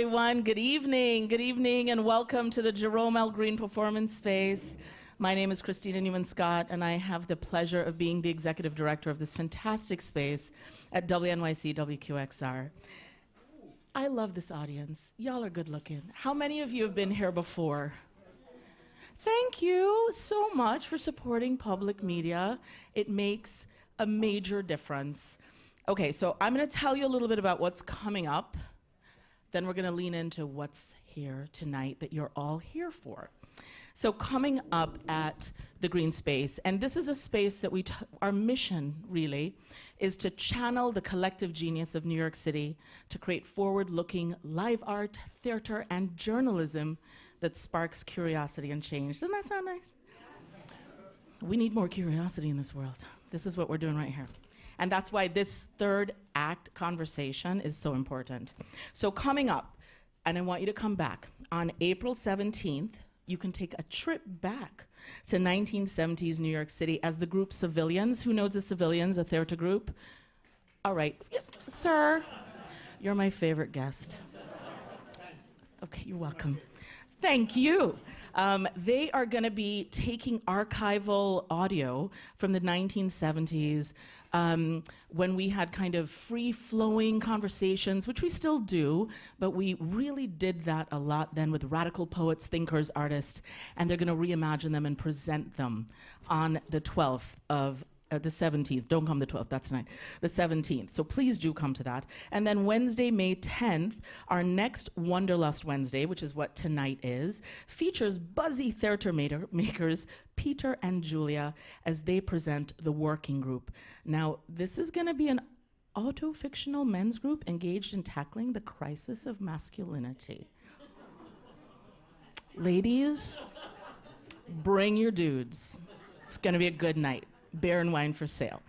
everyone. Good evening, and welcome to the Jerome L. Greene Performance Space. My name is Christina Newman-Scott, and I have the pleasure of being the executive director of this fantastic space at WNYC WQXR. I love this audience. Y'all are good looking. How many of you have been here before? Thank you so much for supporting public media. It makes a major difference. Okay, so I'm going to tell you a little bit about what's coming up. Then we're going to lean into what's here tonight that you're all here for. So coming up at the Greene Space, and this is a space that our mission really is to channel the collective genius of New York City to create forward-looking live art, theater, and journalism that sparks curiosity and change. Doesn't that sound nice? We need more curiosity in this world. This is what we're doing right here. And that's why this third act conversation is so important. So coming up, and I want you to come back, on April 17th, you can take a trip back to 1970s New York City as the group Civilians. Who knows the Civilians, a theater group? All right, sir, you're my favorite guest. Okay, you're welcome. Thank you. They are going to be taking archival audio from the 1970s when we had kind of free-flowing conversations, which we still do, but we really did that a lot then with radical poets, thinkers, artists, and they're going to reimagine them and present them on the 12th of the 17th. Don't come the 12th, that's tonight. The 17th. So please do come to that. And then Wednesday, May 10th, our next Wanderlust Wednesday, which is what tonight is, features buzzy theater makers Peter and Julia as they present The Working Group. Now, this is going to be an auto-fictional men's group engaged in tackling the crisis of masculinity. Ladies, bring your dudes. It's going to be a good night. Beer and wine for sale.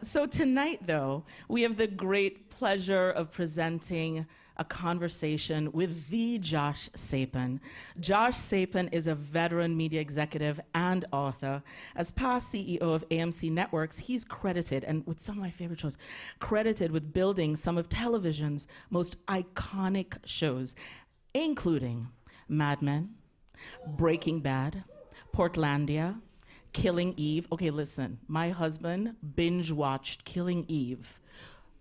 So tonight, though, we have the great pleasure of presenting a conversation with the Josh Sapan. Josh Sapan is a veteran media executive and author. As past CEO of AMC Networks, he's credited, and with some of my favorite shows, credited with building some of television's most iconic shows, including Mad Men, Breaking Bad, Portlandia, Killing Eve. Okay, listen, my husband binge watched Killing Eve,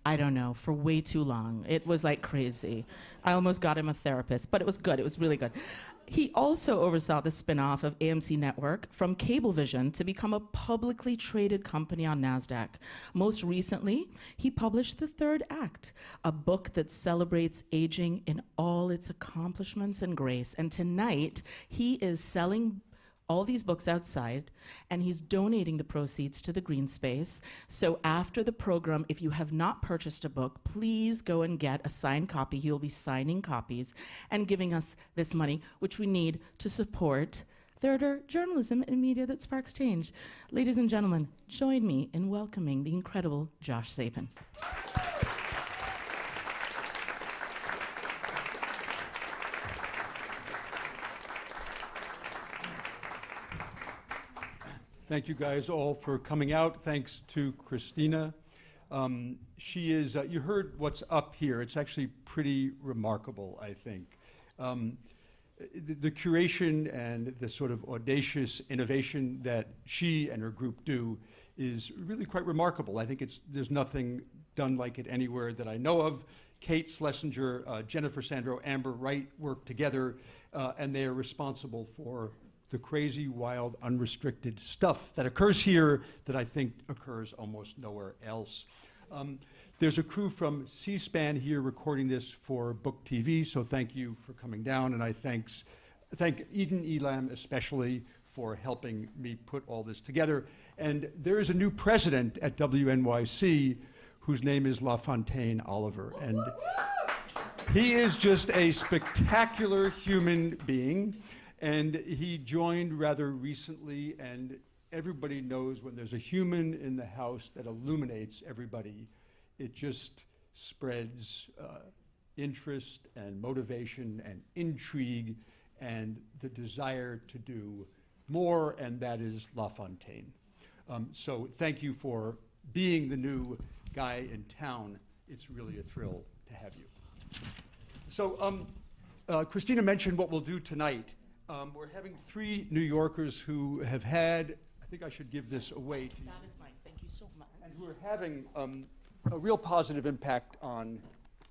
I don't know, for way too long. It was like crazy. I almost got him a therapist, but it was good. It was really good. He also oversaw the spinoff of AMC Network from Cablevision to become a publicly traded company on NASDAQ. Most recently, he published The Third Act, a book that celebrates aging in all its accomplishments and grace. And tonight, he is selling all these books outside, and he's donating the proceeds to the Greene Space. So after the program, if you have not purchased a book, please go and get a signed copy. He will be signing copies and giving us this money, which we need to support theater, journalism, and media that sparks change. Ladies and gentlemen, join me in welcoming the incredible Josh Sapan. Thank you guys all for coming out. Thanks to Christina. She is, you heard what's up here. It's actually pretty remarkable, I think. The curation and the sort of audacious innovation that she and her group do is really quite remarkable. I think there's nothing done like it anywhere that I know of. Kate Schlesinger, Jennifer Sandro, Amber Wright work together, and they are responsible for the crazy, wild, unrestricted stuff that occurs here that I think occurs almost nowhere else. There's a crew from C-SPAN here recording this for Book TV, so thank you for coming down, and I thank Eden Elam especially for helping me put all this together. And there is a new president at WNYC whose name is LaFontaine Oliver, and he is just a spectacular human being. And he joined rather recently, and everybody knows when there's a human in the house that illuminates everybody, it just spreads interest and motivation and intrigue and the desire to do more, and that is LaFontaine. So thank you for being the new guy in town. It's really a thrill to have you. So Christina mentioned what we'll do tonight. We're having 3 New Yorkers who have had, I think I should give this away to you. That is fine. Thank you so much. And who are having a real positive impact on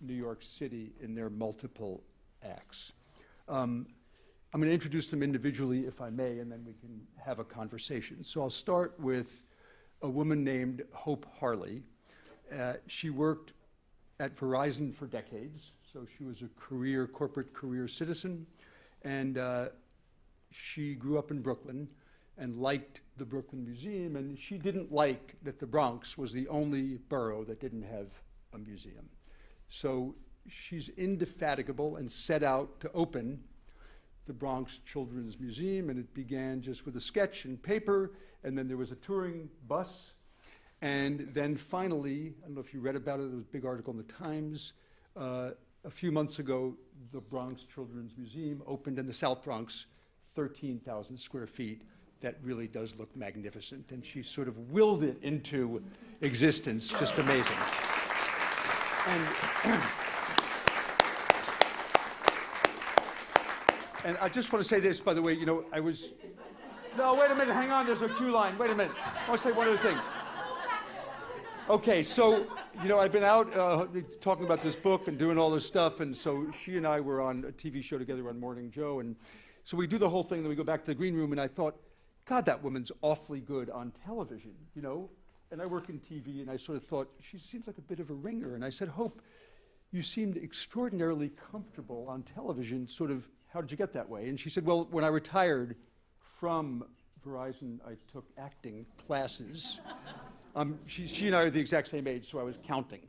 New York City in their multiple acts. I'm going to introduce them individually, if I may, and then we can have a conversation. So I'll start with a woman named Hope Harley. She worked at Verizon for decades, so she was a corporate career citizen, and she grew up in Brooklyn and liked the Brooklyn Museum, and she didn't like that the Bronx was the only borough that didn't have a museum. So she's indefatigable and set out to open the Bronx Children's Museum, and it began just with a sketch and paper, and then there was a touring bus, and then finally, I don't know if you read about it, there was a big article in the Times, a few months ago, the Bronx Children's Museum opened in the South Bronx, 13,000 square feet. That really does look magnificent, and she sort of willed it into existence, just amazing. And I just want to say this, by the way, you know, no, wait a minute, hang on, there's a queue line, wait a minute. I want to say one other thing. Okay, so, you know, I've been out talking about this book and doing all this stuff, and so she and I were on a TV show together on Morning Joe, and so we do the whole thing, then we go back to the green room, and I thought, God, that woman's awfully good on television, you know? And I work in TV, and I sort of thought, she seems like a bit of a ringer, and I said, Hope, you seemed extraordinarily comfortable on television, sort of, how did you get that way? And she said, well, when I retired from Verizon, I took acting classes. She and I are the exact same age, so I was counting.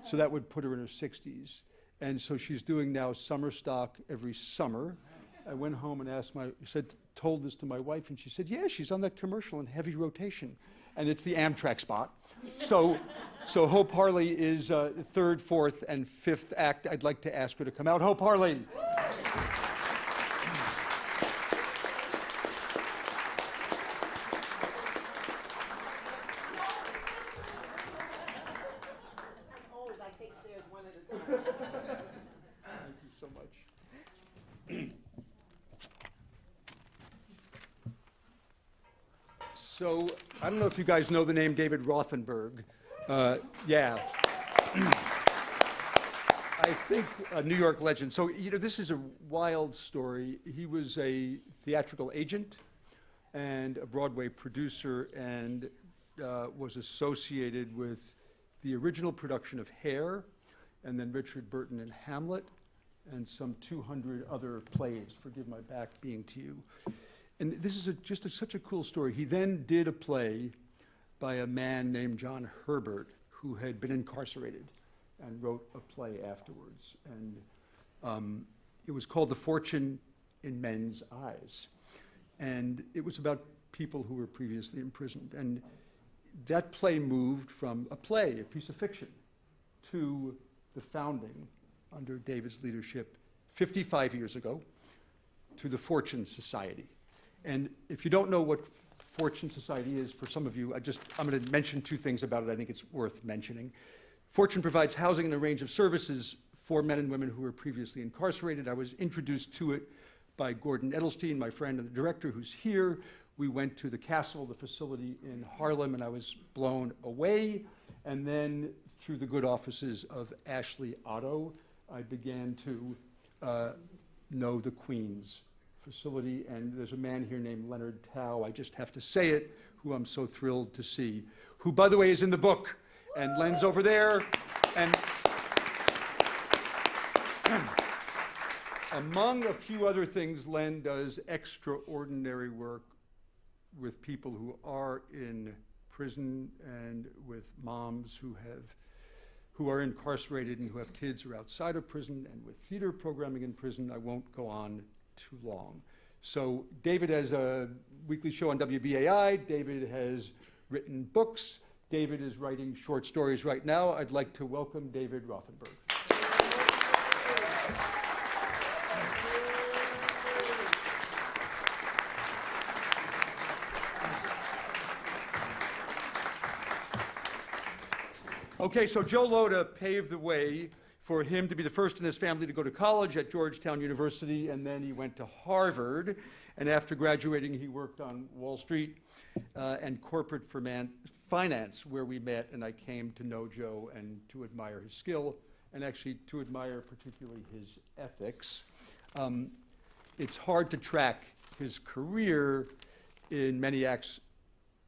So that would put her in her 60s. And so she's doing now summer stock every summer. I went home and told this to my wife, and she said, yeah, she's on that commercial in heavy rotation. And it's the Amtrak spot. So Hope Harley is 3rd, 4th, and 5th act. I'd like to ask her to come out. Hope Harley. So, I don't know if you guys know the name David Rothenberg. Yeah. I think a New York legend. So, you know, this is a wild story. He was a theatrical agent and a Broadway producer, and was associated with the original production of Hair, and then Richard Burton and Hamlet, and some 200 other plays. Forgive my back being to you. And this is such a cool story. He then did a play by a man named John Herbert, who had been incarcerated, and wrote a play afterwards. And it was called The Fortune in Men's Eyes. And it was about people who were previously imprisoned. And that play moved from a play, a piece of fiction, to the founding, under David's leadership, 55 years ago, to the Fortune Society. And if you don't know what Fortune Society is, for some of you, I'm going to mention 2 things about it I think it's worth mentioning. Fortune provides housing and a range of services for men and women who were previously incarcerated. I was introduced to it by Gordon Edelstein, my friend and the director, who's here. We went to the castle, the facility in Harlem, and I was blown away. And then through the good offices of Ashley Otto, I began to know the Queen's facility, and there's a man here named Leonard Tao, I just have to say it, who I'm so thrilled to see, who, by the way, is in the book, and Len's over there, and among a few other things, Len does extraordinary work with people who are in prison and with moms who are incarcerated and who have kids who are outside of prison, and with theater programming in prison. I won't go on too long. So David has a weekly show on WBAI. David has written books. David is writing short stories right now. I'd like to welcome David Rothenberg. Okay, so Joe Lhota paved the way for him to be the first in his family to go to college at Georgetown University, and then he went to Harvard. And after graduating, he worked on Wall Street and corporate finance, where we met, and I came to know Joe and to admire his skill, and actually to admire particularly his ethics. It's hard to track his career in many acts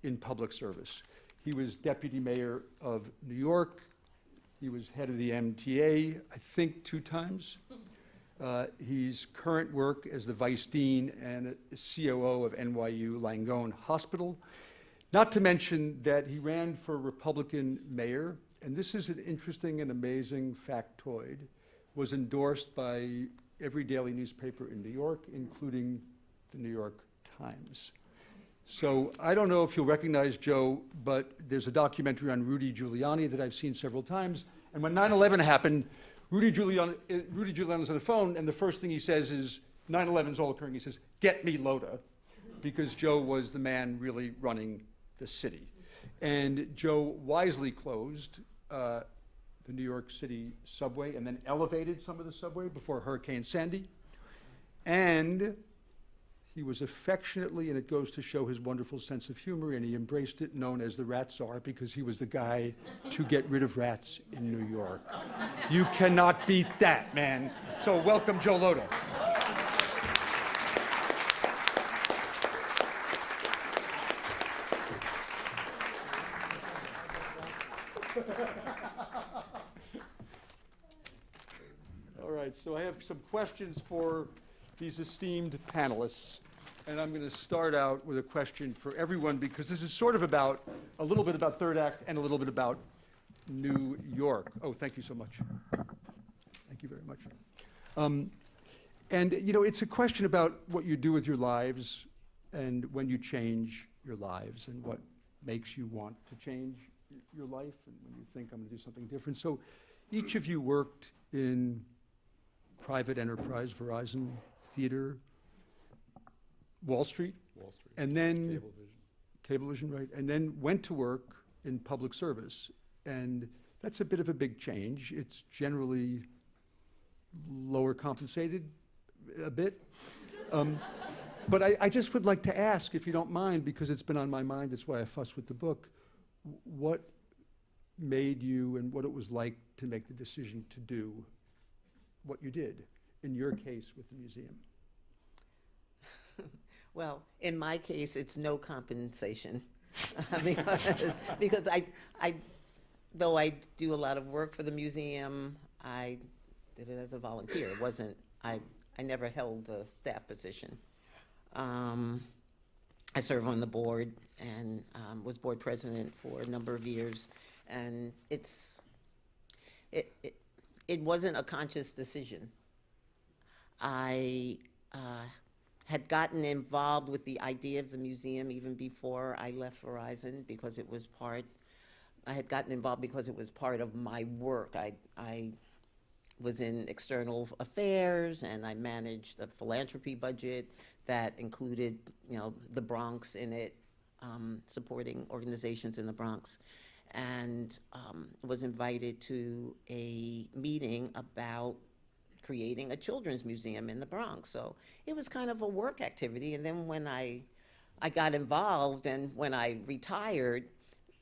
in public service. He was deputy mayor of New York. He was head of the MTA, I think 2 times. He's current work as the vice dean and COO of NYU Langone Hospital. Not to mention that he ran for Republican mayor, and this is an interesting and amazing factoid, was endorsed by every daily newspaper in New York, including the New York Times. So I don't know if you'll recognize Joe, but there's a documentary on Rudy Giuliani that I've seen several times. And when 9/11 happened, Rudy Giuliani's on the phone, and the first thing he says is, 9/11's all occurring. He says, "Get me Lhota," because Joe was the man really running the city. And Joe wisely closed the New York City subway and then elevated some of the subway before Hurricane Sandy. And he was affectionately, and it goes to show his wonderful sense of humor, and he embraced it, known as the Rat Czar, because he was the guy to get rid of rats in New York. You cannot beat that, man. So welcome, Joe Lhota. All right, so I have some questions for these esteemed panelists. And I'm going to start out with a question for everyone, because this is sort of about, a little bit about third act and a little bit about New York. Oh, thank you so much. Thank you very much. And, you know, it's a question about what you do with your lives and when you change your lives and what makes you want to change your life and when you think, I'm going to do something different. So each of you worked in private enterprise, Verizon, theater, Wall Street, and then Cablevision, right? And then went to work in public service, and that's a bit of a big change. It's generally lower compensated a bit. But I just would like to ask, if you don't mind, because it's been on my mind, that's why I fussed with the book, what made you and what it was like to make the decision to do what you did, in your case with the museum? Well, in my case, it's no compensation. because though I do a lot of work for the museum, I did it as a volunteer. It wasn't, I never held a staff position. I serve on the board and was board president for a number of years. And it wasn't a conscious decision. I had gotten involved with the idea of the museum even before I left Verizon, because it was part, I had gotten involved because it was part of my work. I was in external affairs, and I managed a philanthropy budget that included, you know, the Bronx in it, supporting organizations in the Bronx, and was invited to a meeting about creating a children's museum in the Bronx. So it was kind of a work activity. And then when I got involved, and when I retired,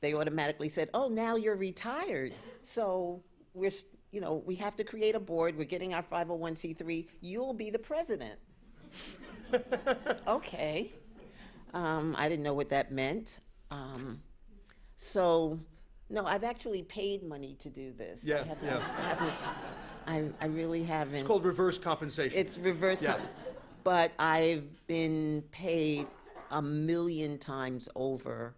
they automatically said, "Oh, now you're retired, so we have to create a board. We're getting our 501c3. You'll be the president." Okay. I didn't know what that meant. So no, I've actually paid money to do this. Yeah, I really haven't. It's called reverse compensation. It's reverse, but I've been paid 1,000,000 times over.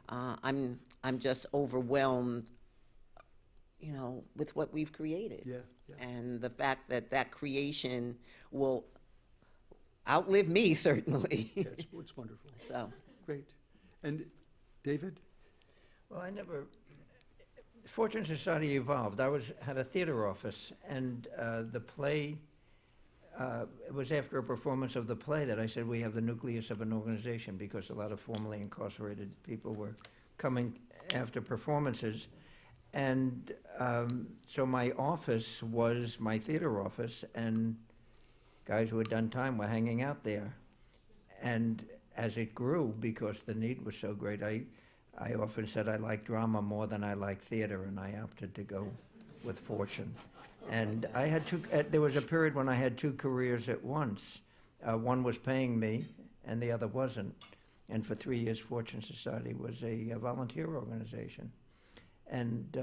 I'm just overwhelmed, you know, with what we've created. Yeah. And the fact that that creation will outlive me, certainly. Yeah, it's wonderful. So Great. And David? Well, Fortune Society evolved. I had a theater office, and the play, it was after a performance of the play that I said we have the nucleus of an organization, because a lot of formerly incarcerated people were coming after performances. And so my office was my theater office, and guys who had done time were hanging out there. And as it grew, because the need was so great, I often said I like drama more than I like theater, and I opted to go with Fortune. And I had there was a period when I had two careers at once. One was paying me, and the other wasn't. And for 3 years, Fortune Society was a volunteer organization. And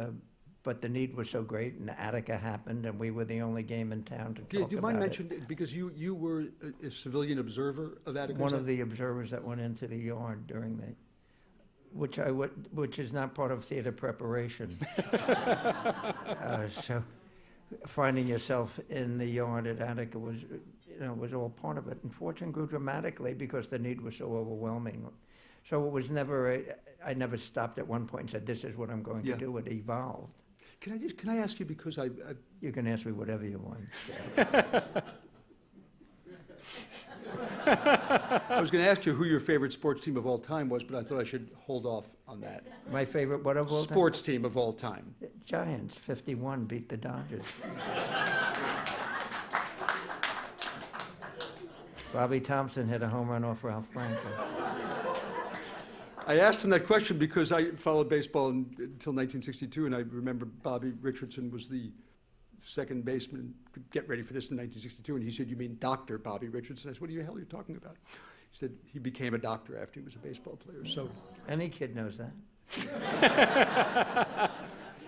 but the need was so great, and Attica happened, and we were the only game in town to talk about it. Do you mind mentioning, because you were a civilian observer of Attica? One of the observers that went into the yard during the, which is not part of theater preparation. So finding yourself in the yard at Attica was, was all part of it. And Fortune grew dramatically because the need was so overwhelming. So it was never, I never stopped at one point and said, this is what I'm going to do. It evolved. Can I ask you, because You can ask me whatever you want. I was going to ask you who your favorite sports team of all time was, but I thought I should hold off on that. My favorite what of all time? Sports team of all time. Giants, 51, beat the Dodgers. Bobby Thompson hit a home run off Ralph Franklin. I asked him that question because I followed baseball until 1962, and I remember Bobby Richardson was the second baseman. Get ready for this in 1962, and he said, "You mean Dr. Bobby Richardson?" I said, "What the hell are you talking about?" He said he became a doctor after he was a baseball player. So any kid knows that.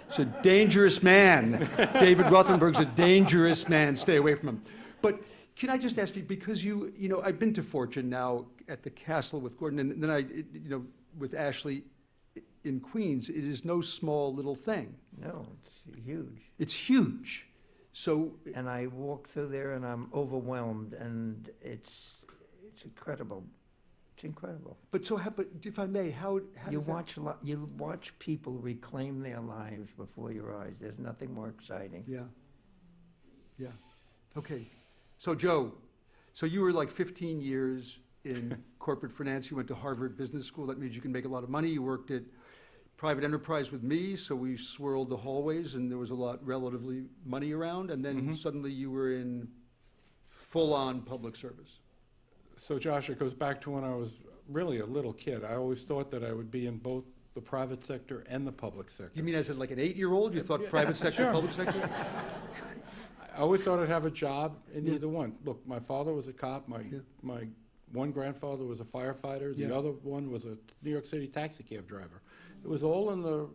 He's a dangerous man. David Rothenberg's a dangerous man. Stay away from him. But can I just ask you, because I've been to Fortune now at the Castle with Gordon, and then with Ashley in Queens, it is no small little thing. No, it's huge. It's huge. So, and I walk through there and I'm overwhelmed, and it's incredible. It's incredible. But if I may, how you watch people reclaim their lives before your eyes. There's nothing more exciting. Yeah. Okay. So Joe, you were like 15 years in corporate finance. You went to Harvard Business School. That means you can make a lot of money. You worked at private enterprise with me, so we swirled the hallways, and there was a lot relatively money around. And then suddenly you were in full-on public service. So Josh, it goes back to when I was really a little kid. I always thought that I would be in both the private sector and the public sector. You mean as like an 8-year-old, you thought private sector, Sure. public sector? I always thought I'd have a job in either one. Look, my father was a cop. My one grandfather was a firefighter. The other one was a New York City taxi cab driver. It was all in the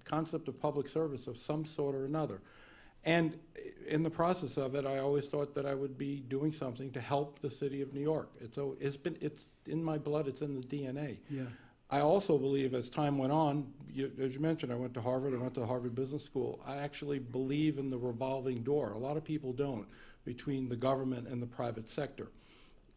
concept of public service of some sort or another. And in the process of it, I always thought that I would be doing something to help the city of New York. It's in my blood. It's in the DNA. Yeah. I also believe as time went on, as you mentioned, I went to Harvard, I went to the Harvard Business School. I actually believe in the revolving door. A lot of people don't, between the government and the private sector.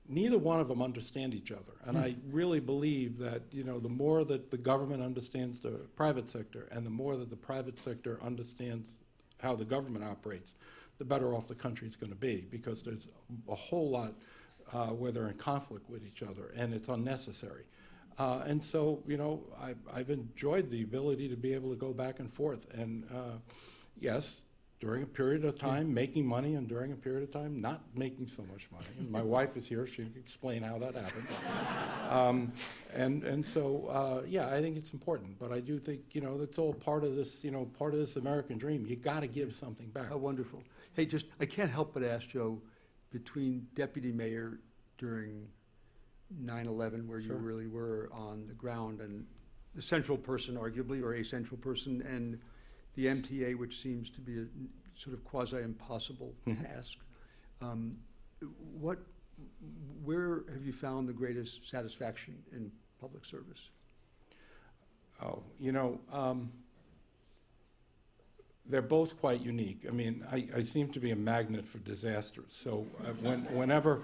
Neither one of them understand each other. And I really believe that, the more that the government understands the private sector and the more that the private sector understands how the government operates, the better off the country's going to be, because there's a whole lot where they're in conflict with each other, and it's unnecessary. And so, I've enjoyed the ability to be able to go back and forth. And yes, during a period of time making money, and during a period of time not making so much money. And my wife is here; she can explain how that happened. And so, I think it's important. But I do think that's all part of this, part of this American dream. You got to give something back. Oh, wonderful. Hey, I can't help but ask Joe, between deputy mayor during 9/11, where you really were on the ground, and the central person, arguably, or a central person, and the MTA, which seems to be a sort of quasi-impossible task. Where have you found the greatest satisfaction in public service? Oh, they're both quite unique. I mean, I seem to be a magnet for disasters. So whenever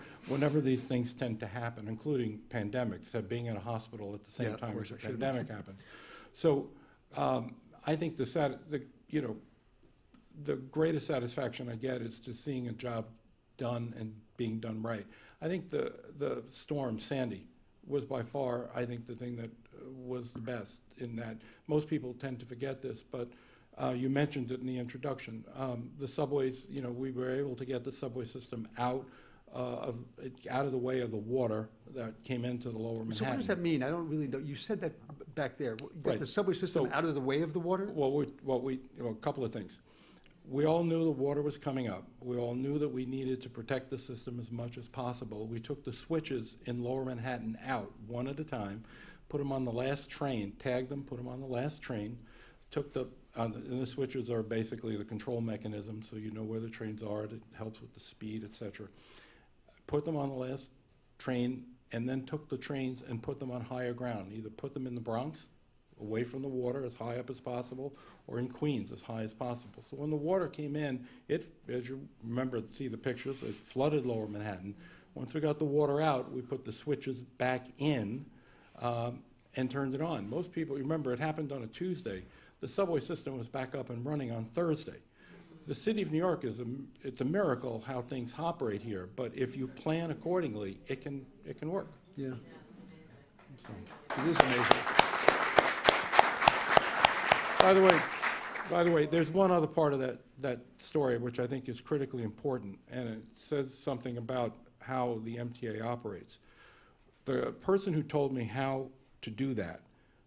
these things tend to happen, including pandemics, being in a hospital at the same time as a pandemic happened. So I think the greatest satisfaction I get is just seeing a job done and being done right. I think the storm, Sandy, was by far, I think, the thing that was the best, in that most people tend to forget this, but You mentioned it in the introduction. The subways, you know, we were able to get the subway system out of the way of the water that came into the lower Manhattan. So what does that mean? I don't really know. You said that back there. You got Right. the subway system So- out of the way of the water? Well, a couple of things. We all knew the water was coming up. We all knew that we needed to protect the system as much as possible. We took the switches in lower Manhattan out one at a time, put them on the last train, tagged them, put them on the last train, and the switches are basically the control mechanism, so you know where the trains are. It helps with the speed, etc. Put them on the last train, and then took the trains and put them on higher ground. Either put them in the Bronx, away from the water as high up as possible, or in Queens as high as possible. So when the water came in, it, as you remember, see the pictures, it flooded lower Manhattan. Once we got the water out, we put the switches back in and turned it on. Most people, remember, it happened on a Tuesday. The subway system was back up and running on Thursday. The city of New York it's a miracle how things operate here, but if you plan accordingly, it can work. Yeah. So. It is amazing. By the way, there's one other part of that story which I think is critically important, and it says something about how the MTA operates. The person who told me how to do that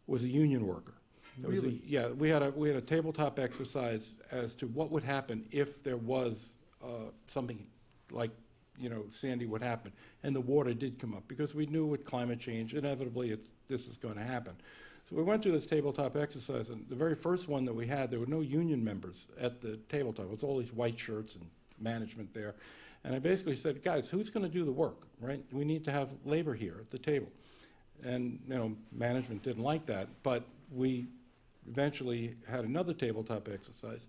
was a union worker. Really? Yeah, we had a tabletop exercise as to what would happen if there was something like, you know, Sandy would happen, and the water did come up, because we knew with climate change, inevitably this is going to happen. So we went through this tabletop exercise, and the very first one that we had, there were no union members at the tabletop. It was all these white shirts and management there. And I basically said, guys, who's going to do the work, right? We need to have labor here at the table. And, you know, management didn't like that, but we eventually had another tabletop exercise.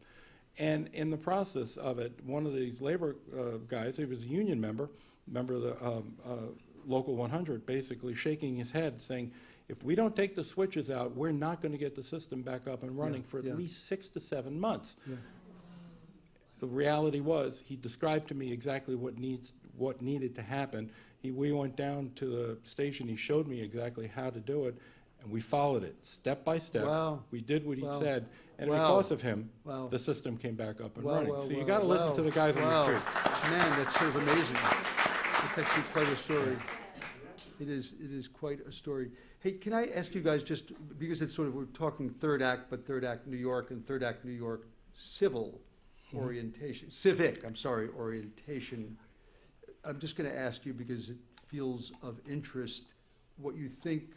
And in the process of it, one of these labor guys, he was a union member of the Local 100, basically shaking his head saying, if we don't take the switches out, we're not going to get the system back up and running for at least 6 to 7 months. Yeah. The reality was, he described to me exactly what needed to happen. We went down to the station, he showed me exactly how to do it, and we followed it step by step. Wow. We did what he Wow. said, and Wow. because of him, Wow. the system came back up and Wow, running. wow, So you wow, got to listen wow. to the guys on Wow. the street. Man, that's sort of amazing. That's actually quite a story. It is quite a story. Hey, can I ask you guys, just because it's sort of, we're talking third act, but third act New York and third act New York civil orientation, orientation. I'm just going to ask you, because it feels of interest, what you think,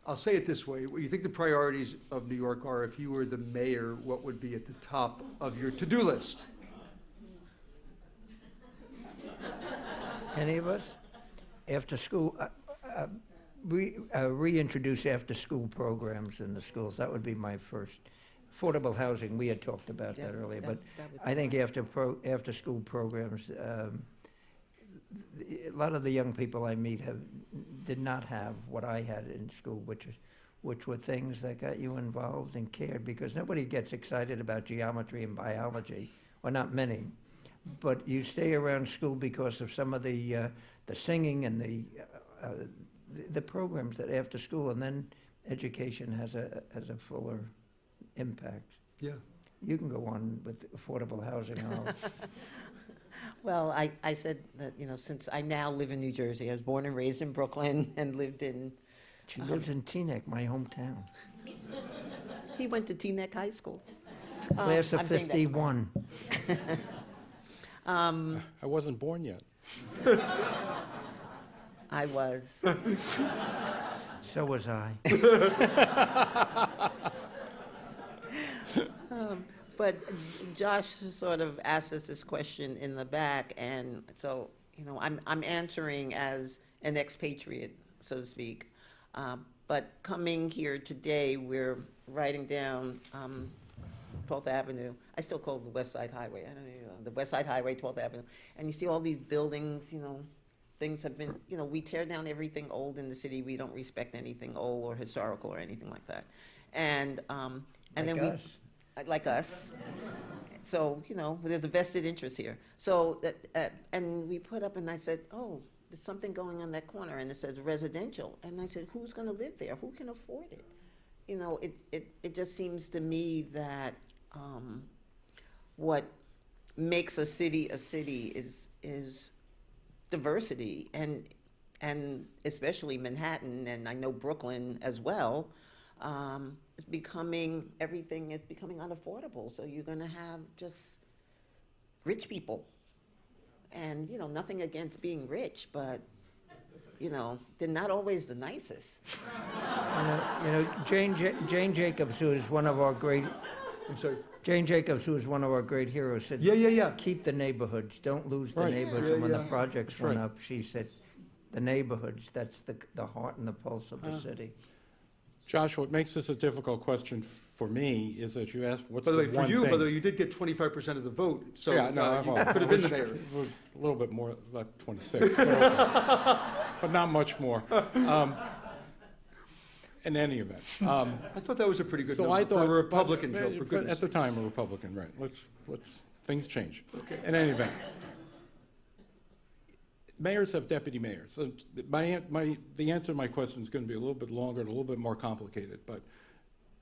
I'll say it this way, what you think the priorities of New York are. If you were the mayor, what would be at the top of your to-do list? Any of us? After school, reintroduce after-school programs in the schools. That would be my first. Affordable housing, we had talked about that earlier, but that would be I think after-school programs, a lot of the young people I meet did not have what I had in school, which were things that got you involved and cared, because nobody gets excited about geometry and biology, well, not many, but you stay around school because of some of the singing and the programs that after school, and then education has a fuller impact. Yeah. You can go on with affordable housing. Well, I said that, you know, since I now live in New Jersey, I was born and raised in Brooklyn and lived in, She lives in Teaneck, my hometown. he went to Teaneck High School. Class of I'm saying that- 51. I wasn't born yet. I was. So was I. But Josh sort of asked us this question in the back, and so, you know, I'm answering as an expatriate, so to speak. But coming here today, we're writing down 12th Avenue. I still call it the West Side Highway. I don't know, the West Side Highway, 12th Avenue. And you see all these buildings, you know, things have been, you know, we tear down everything old in the city. We don't respect anything old or historical or anything like that. And then we, us. like us. So, you know, there's a vested interest here. So, and we put up, and I said, oh, there's something going on that corner, and it says residential. And I said, who's going to live there? Who can afford it? You know, it just seems to me that what makes a city is diversity, and especially Manhattan, and I know Brooklyn as well. It's becoming, everything is becoming unaffordable. So you're going to have just rich people, and nothing against being rich, but they're not always the nicest. Jane Jacobs, who is one of our great. I'm sorry. Jane Jacobs, who is one of our great heroes, said, Yeah. keep the neighborhoods, don't lose the Right. neighborhoods. Yeah, And when yeah. the projects That's went right. up, she said, the neighborhoods, that's the heart and the pulse of the city. Josh, what makes this a difficult question for me is that you asked what's By the way, the for one you, thing. by the way, you did get 25% of the vote, so Yeah, no, you well, could have been the mayor. it was a little bit more, like 26, but not much more. In any event. I thought that was a pretty good So number I thought for a Republican, but- Joe, for goodness at the sake. time, a Republican, right? Let's things change. Okay. In any event, mayors have deputy mayors. So the answer to my question is going to be a little bit longer and a little bit more complicated, but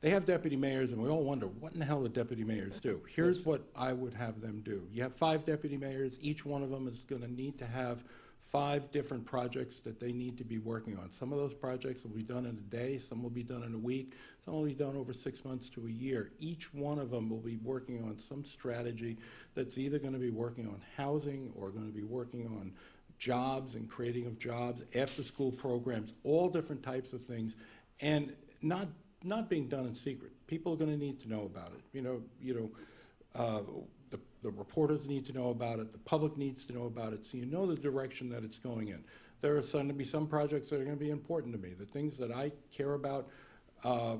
they have deputy mayors, and we all wonder what in the hell the deputy mayors do. Here's what I would have them do. You have 5 deputy mayors. Each one of them is going to need to have 5 different projects that they need to be working on. Some of those projects will be done in a day, some will be done in a week, some will be done over 6 months to a year. Each one of them will be working on some strategy that's either going to be working on housing or going to be working on jobs and creating of jobs, after-school programs, all different types of things, and not being done in secret. People are going to need to know about it. The reporters need to know about it. The public needs to know about it, so you know the direction that it's going in. There are going to be some projects that are going to be important to me. The things that I care about,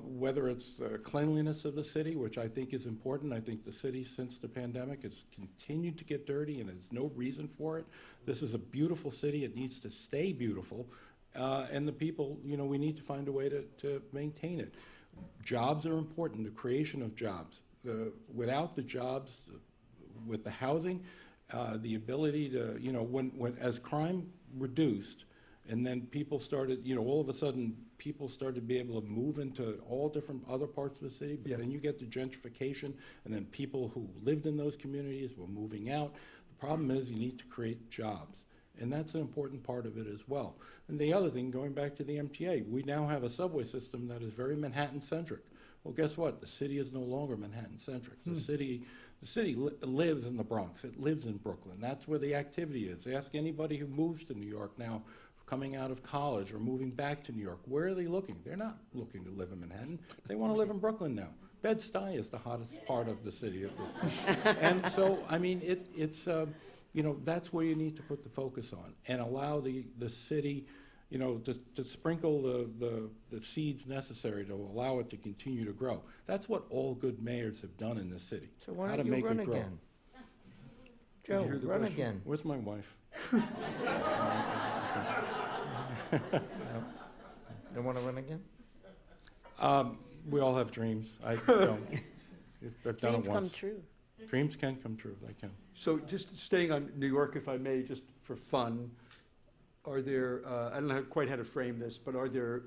whether it's the cleanliness of the city, which I think is important. I think the city, since the pandemic, has continued to get dirty, and there's no reason for it. This is a beautiful city. It needs to stay beautiful. And the people, we need to find a way to maintain it. Jobs are important, the creation of jobs. Without the jobs, with the housing, the ability to, when as crime reduced, and then people started, all of a sudden, people started to be able to move into all different other parts of the city, but Yeah. then you get the gentrification, and then people who lived in those communities were moving out. The problem is you need to create jobs, and that's an important part of it as well. And the other thing, going back to the MTA, we now have a subway system that is very Manhattan-centric. Well, guess what? The city is no longer Manhattan-centric. The city lives in the Bronx. It lives in Brooklyn. That's where the activity is. Ask anybody who moves to New York now, coming out of college or moving back to New York. Where are they looking? They're not looking to live in Manhattan. They want to live in Brooklyn now. Bed-Stuy is the hottest part of the city of Brooklyn. And so, I mean, it's that's where you need to put the focus on and allow the city, to sprinkle the seeds necessary to allow it to continue to grow. That's what all good mayors have done in this city. So why how don't to you make run it grow. again? Did you Joe, hear the run question? again. Where's my wife? You want to run again? We all have dreams. I don't. I've done Dreams it come once. true. Dreams can come true. They can. So just staying on New York, if I may, just for fun, are there, I don't know quite how to frame this, but are there,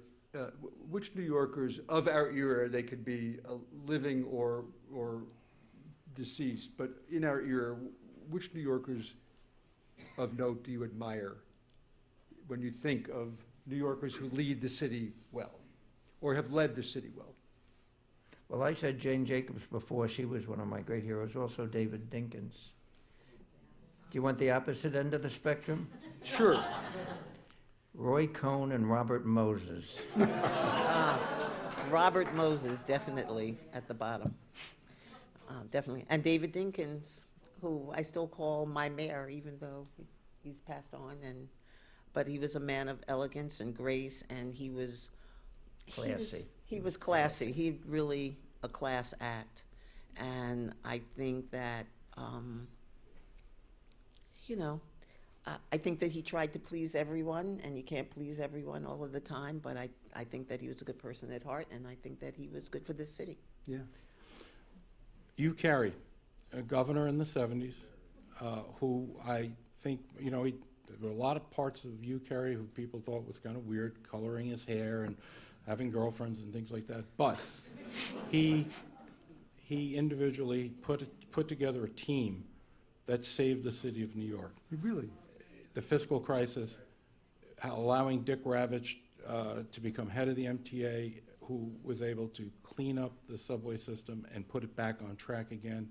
which New Yorkers of our era, they could be living or deceased, but in our era, which New Yorkers of note do you admire when you think of New Yorkers who lead the city well, or have led the city well? Well, I said Jane Jacobs before. She was one of my great heroes. Also David Dinkins. Do you want the opposite end of the spectrum? Sure. Roy Cohn and Robert Moses. Robert Moses, definitely at the bottom. Definitely. And David Dinkins, who I still call my mayor, even though he's passed on. But he was a man of elegance and grace, and he was Classy. He was classy. He really a class act. And I think that, I think that he tried to please everyone, and you can't please everyone all of the time, but I think that he was a good person at heart, and I think that he was good for this city. Yeah. Hugh Carey, a governor in the 70s, who I think, there were a lot of parts of Hugh Carey who people thought was kind of weird, coloring his hair and having girlfriends and things like that. But he he individually put together a team that saved the city of New York. Really? The fiscal crisis, allowing Dick Ravitch to become head of the MTA, who was able to clean up the subway system and put it back on track again.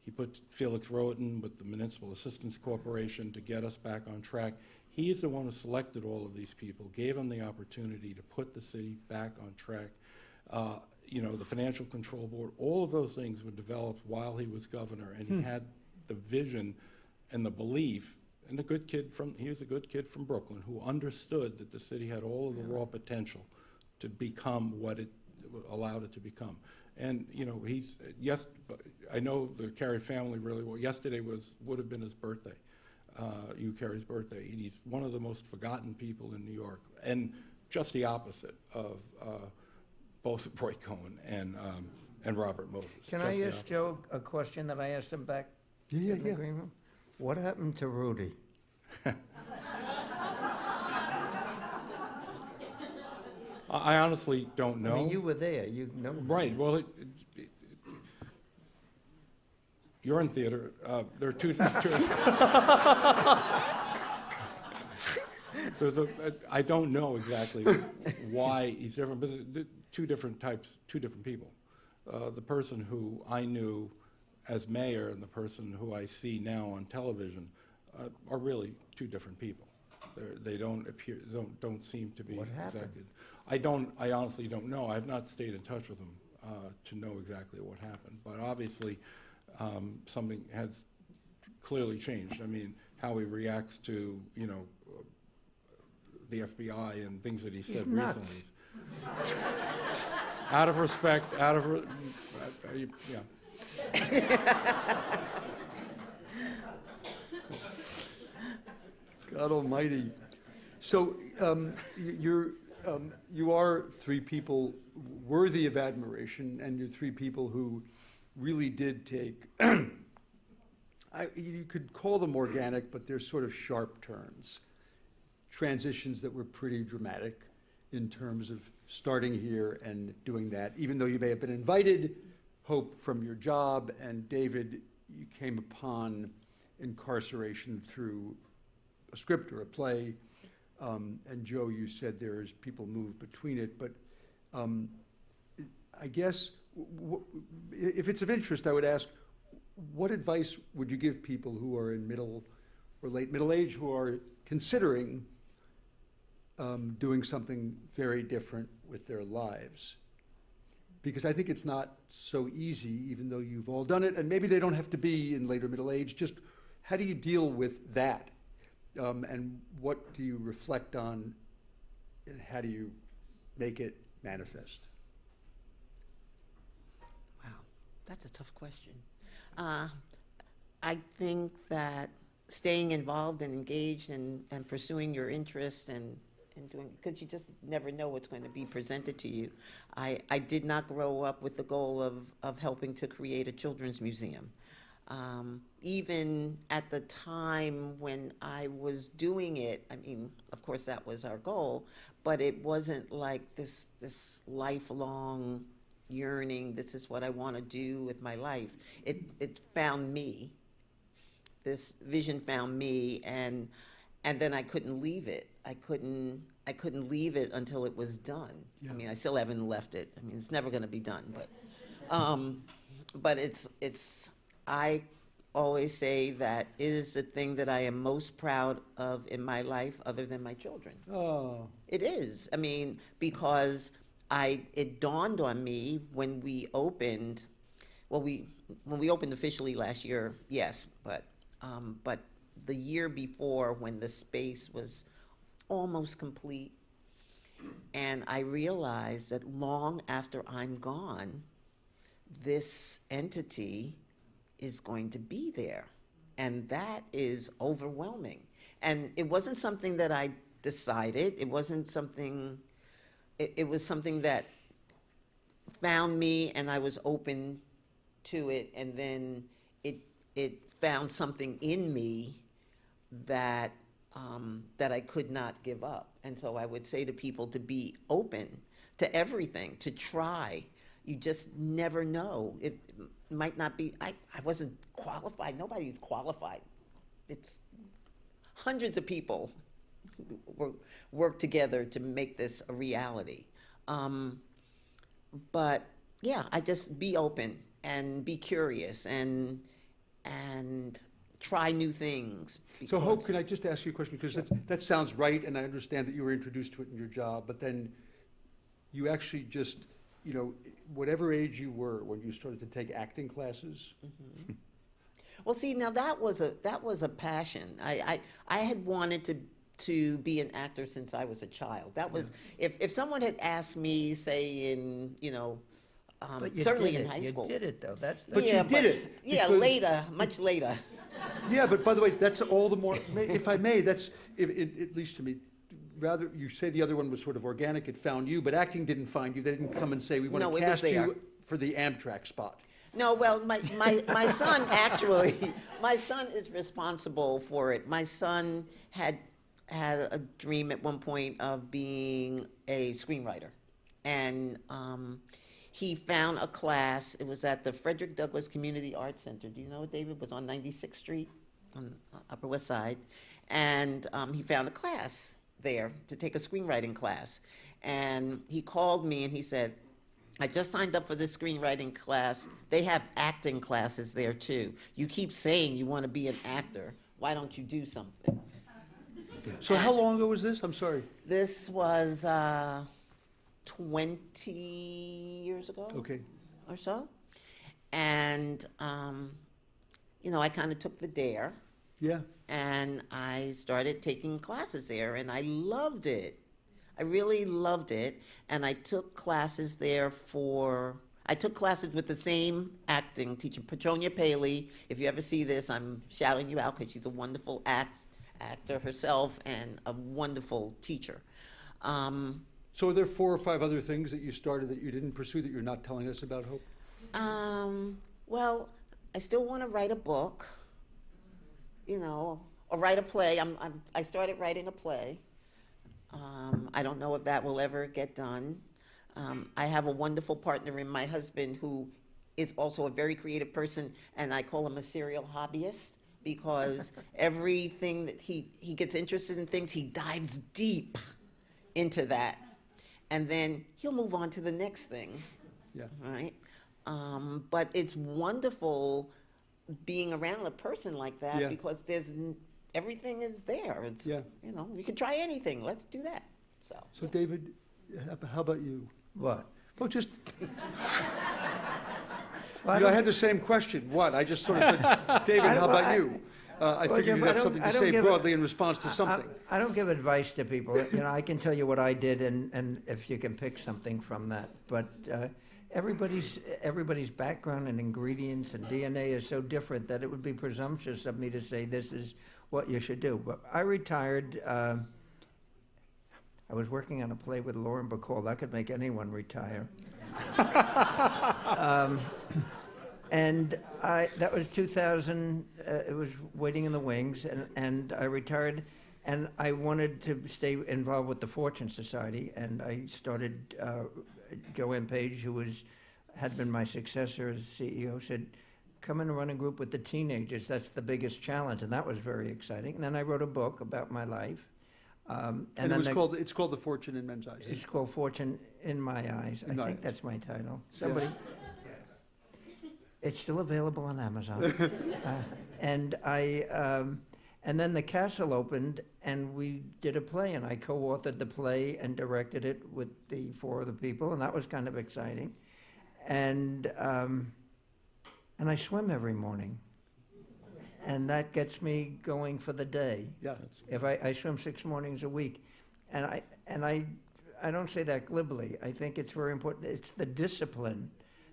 He put Felix Roten with the Municipal Assistance Corporation to get us back on track. He is the one who selected all of these people, gave them the opportunity to put the city back on track. You know, the Financial Control Board, all of those things were developed while he was governor, and he had the vision and the belief, and he was a good kid from Brooklyn who understood that the city had all of the raw potential to become what it allowed it to become. And, you know, I know the Carey family really well. Yesterday would have been his birthday, Hugh Carey's birthday. And he's one of the most forgotten people in New York, and just the opposite of both Roy Cohn and Robert Moses. Can I ask Joe a question that I asked him back in the green room? What happened to Rudy? I honestly don't know. I mean, you were there. You know. Right. Well, you're in theater. There are two. I don't know exactly why he's different, but two different types, two different people. The person who I knew as mayor and the person who I see now on television are really two different people. They don't appear, don't seem to be What happened? exactly. I honestly don't know. I've not stayed in touch with him to know exactly what happened. But obviously, something has clearly changed. I mean, how he reacts to, you know, the FBI and things that he said nuts. recently. Out of respect, yeah. God almighty. So you are three people worthy of admiration, and you're three people who really did take, you could call them organic, but they're sort of sharp turns. Transitions that were pretty dramatic in terms of starting here and doing that, even though you may have been invited, Hope, from your job, and David, you came upon incarceration through a script or a play, and Joe, you said there's people move between it, but I guess if it's of interest, I would ask, what advice would you give people who are in middle or late middle age who are considering doing something very different with their lives? Because I think it's not so easy, even though you've all done it, and maybe they don't have to be in later middle age. Just how do you deal with that? And what do you reflect on, and how do you make it manifest? Wow, that's a tough question. I think that staying involved and engaged and pursuing your interest and doing, because you just never know what's going to be presented to you. I did not grow up with the goal of helping to create a children's museum. Even at the time when I was doing it, I mean, of course that was our goal, but it wasn't like this lifelong yearning, this is what I want to do with my life. It found me. This vision found me, and then I couldn't leave it. I couldn't leave it until it was done. Yeah. I mean, I still haven't left it. I mean, it's never going to be done, but it's. I always say that it is the thing that I am most proud of in my life, other than my children. Oh, it is. I mean, because it dawned on me when we opened. Well, when we opened officially last year, yes, but the year before, when the space was almost complete, and I realized that long after I'm gone, this entity is going to be there, and that is overwhelming. And it wasn't something that I decided. It wasn't something. It was something that found me, and I was open to it, and then it found something in me that I could not give up. And so I would say to people to be open to everything, to try. you just never know. It might not be, I wasn't qualified. Nobody's qualified. It's hundreds of people work together to make this a reality. But yeah, I just be open and be curious and try new things. So Hope, can I just ask you a question? Because that sounds right, and I understand that you were introduced to it in your job, but then you actually just, you know, whatever age you were when you started to take acting classes. Mm-hmm. Well, see, now that was a passion. I had wanted to be an actor since I was a child. That was, if someone had asked me, say in, you know, But you certainly did in it. high school. You did it, though. That's But you did it. Yeah, because- later, much later. Yeah, but by the way, that's all the more, if I may, that's, at least to me, rather, you say the other one was sort of organic, it found you, but acting didn't find you. They didn't come and say, we want No, to it was cast there. you for the Amtrak spot. No, well, my son actually, my son is responsible for it. My son had a dream at one point of being a screenwriter. And he found a class, it was at the Frederick Douglass Community Arts Center. Do you know it, David? It was on 96th Street on Upper West Side. And he found a class there to take a screenwriting class. And he called me and he said, I just signed up for this screenwriting class. They have acting classes there too. You keep saying you want to be an actor. Why don't you do something? So how long ago was this? I'm sorry. This was 20 years ago Okay. or so. And, you know, I kind of took the dare Yeah. and I started taking classes there and I loved it. I really loved it, and I took classes there I took classes with the same acting teacher, Petronia Paley. If you ever see this, I'm shouting you out because she's a wonderful actor herself and a wonderful teacher. So are there 4 or 5 other things that you started that you didn't pursue that you're not telling us about, Hope? Well, I still want to write a book, you know, or write a play. I started writing a play. I don't know if that will ever get done. I have a wonderful partner in my husband who is also a very creative person, and I call him a serial hobbyist because everything that he gets interested in things, he dives deep into that. And then he'll move on to the next thing. Yeah. Right? But it's wonderful being around a person like that Yeah. because everything is there. It's, Yeah. you know, you can try anything. Let's do that. So David, how about you? what? Well, just, Well, you know, I had the same question. What? I just sort of said, David, how about you? I Well, figured Jeff, you'd I have don't- something I to don't say give broadly in response to I- something. I don't give advice to people. You know, I can tell you what I did, and if you can pick something from that. But everybody's background and ingredients and DNA is so different that it would be presumptuous of me to say this is what you should do. But I retired. I was working on a play with Lauren Bacall. That could make anyone retire. And that was 2000, it was waiting in the wings, and I retired, and I wanted to stay involved with the Fortune Society, and I started, Joanne Page, who had been my successor as CEO, said, come in and run a group with the teenagers, that's the biggest challenge, and that was very exciting. And then I wrote a book about my life. And then it's called The Fortune in Men's Eyes. it's called Fortune in My Eyes. In My I think Eyes. that's my title. Somebody. It's still available on Amazon. And then the castle opened, and we did a play, and I co-authored the play and directed it with the 4 other people, and that was kind of exciting. And I swim every morning, and that gets me going for the day. Yeah. If I swim 6 mornings a week, and I don't say that glibly. I think it's very important. It's the discipline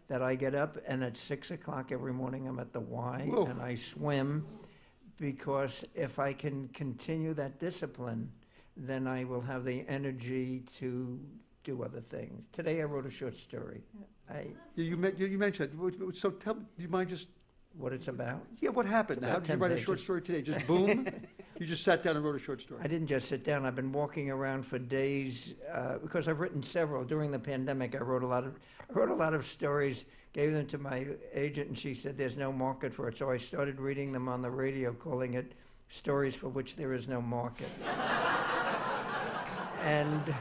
that I get up, and at 6 o'clock every morning I'm at the Y, Whoa. and I swim, because if I can continue that discipline, then I will have the energy to do other things. Today I wrote a short story. You mentioned that. So do you mind just, What it's about? yeah, what happened? About How did you 10 write a short pages. story today? Just boom? You just sat down and wrote a short story. I didn't just sit down. I've been walking around for days because I've written several. During the pandemic, I wrote a lot of stories, gave them to my agent, and she said there's no market for it. So I started reading them on the radio, calling it Stories for Which There Is No Market. and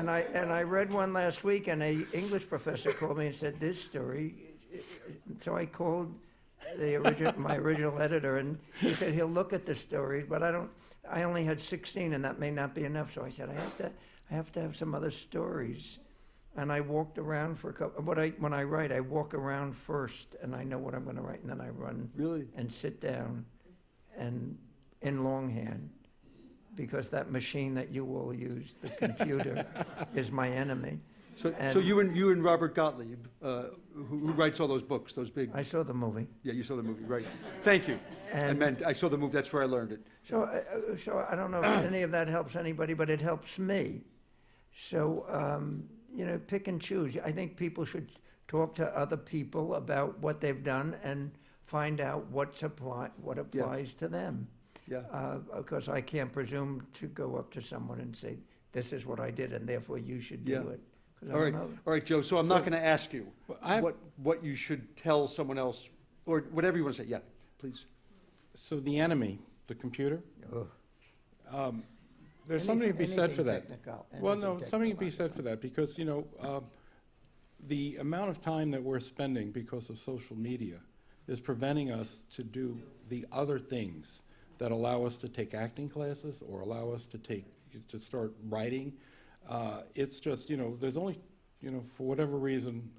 I read one last week, and an English professor called me and said, this story. So I called my original editor, and he said he'll look at the stories, but I only had 16, and that may not be enough. So I said I have to have some other stories, and I walked around for a couple. When I write, I walk around first, and I know what I'm going to write, and then I run and sit down, and in longhand, because that machine that you all use, the computer, is my enemy. So you and Robert Gottlieb, who writes all those books, those big. I saw the movie. Yeah, you saw the movie, right? Thank you. I saw the movie. That's where I learned it. So I don't know if any of that helps anybody, but it helps me. So pick and choose. I think people should talk to other people about what they've done and find out what applies to them. Yeah. Because I can't presume to go up to someone and say, "This is what I did, and therefore you should do it." All right, Joe. So I'm not going to ask you what you should tell someone else, or whatever you want to say. Yeah, please. So the enemy, the computer. There's something to be said for that. Well, no, something to be said for that because the amount of time that we're spending because of social media is preventing us to do the other things that allow us to take acting classes or allow us to start writing. It's just, there's only, for whatever reason,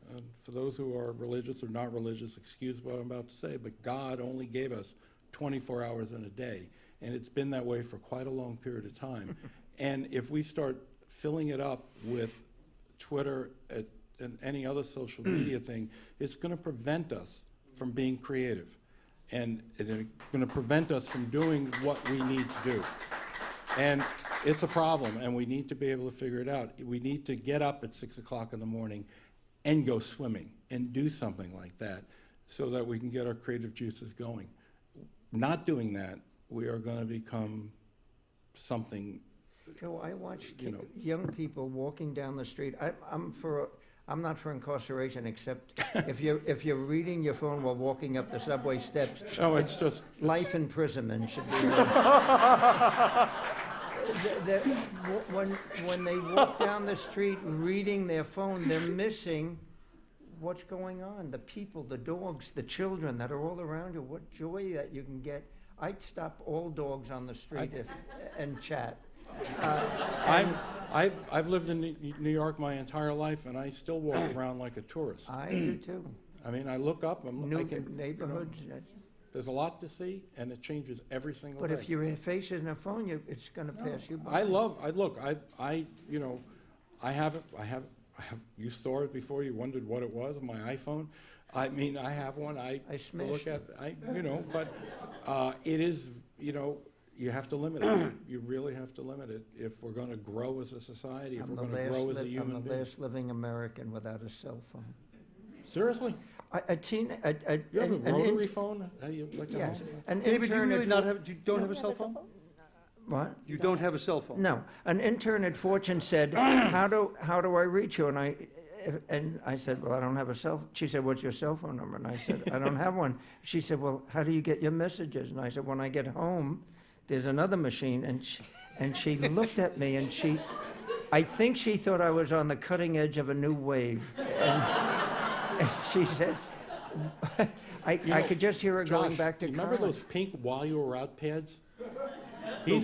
for those who are religious or not religious, excuse what I'm about to say, but God only gave us 24 hours in a day. And it's been that way for quite a long period of time. And if we start filling it up with Twitter and any other social media thing, it's going to prevent us from being creative. And it's going to prevent us from doing what we need to do. And it's a problem, and we need to be able to figure it out. We need to get up at 6 o'clock in the morning and go swimming and do something like that so that we can get our creative juices going. Not doing that, we are going to become something. Joe, I watch young people walking down the street. I'm not for incarceration, except if you're reading your phone while walking up the subway steps. No, it's just life imprisonment should be. When they walk down the street reading their phone, they're missing what's going on. The people, the dogs, the children that are all around you. What joy that you can get. I'd stop all dogs on the street and chat. I've lived in New York my entire life, and I still walk around like a tourist. I do too. I mean, I look up. Neighborhoods. There's a lot to see, and it changes every single day. But if your face is in a phone, it's going to pass you by. I have. You saw it before. You wondered what it was. My iPhone. I mean, I have one. I smash look at. But it is. You have to limit it. You really have to limit it if we're going to grow as a society. If we're going to grow as a human being. I'm the last living American without a cell phone. Seriously? You have a rotary phone? Yes. David, you don't have a cell phone? What? You don't have a cell phone? No. An intern at Fortune said, how do I reach you? And I said, well, I don't have a cell phone. She said, what's your cell phone number? And I said, I don't have one. She said, well, how do you get your messages? And I said, when I get home, there's another machine. And she looked at me, and I think she thought I was on the cutting edge of a new wave. And she said, I could just hear her Josh, going back to you remember college. those pink while you were out pads?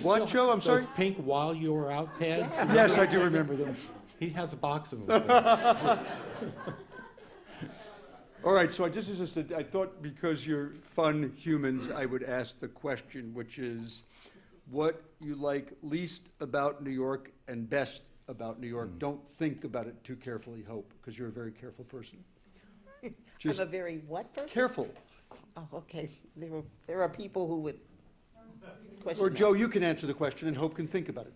What, Joe? I'm sorry? Those pink while you were out pads? Yes, I do remember them. He has a box of them. All right, so I thought because you're fun humans, I would ask the question, which is what you like least about New York and best about New York. Don't think about it too carefully, Hope, because you're a very careful person. I'm a very what person? Careful. Oh, okay. There are people who would question Or that. Joe, you can answer the question, and Hope can think about it.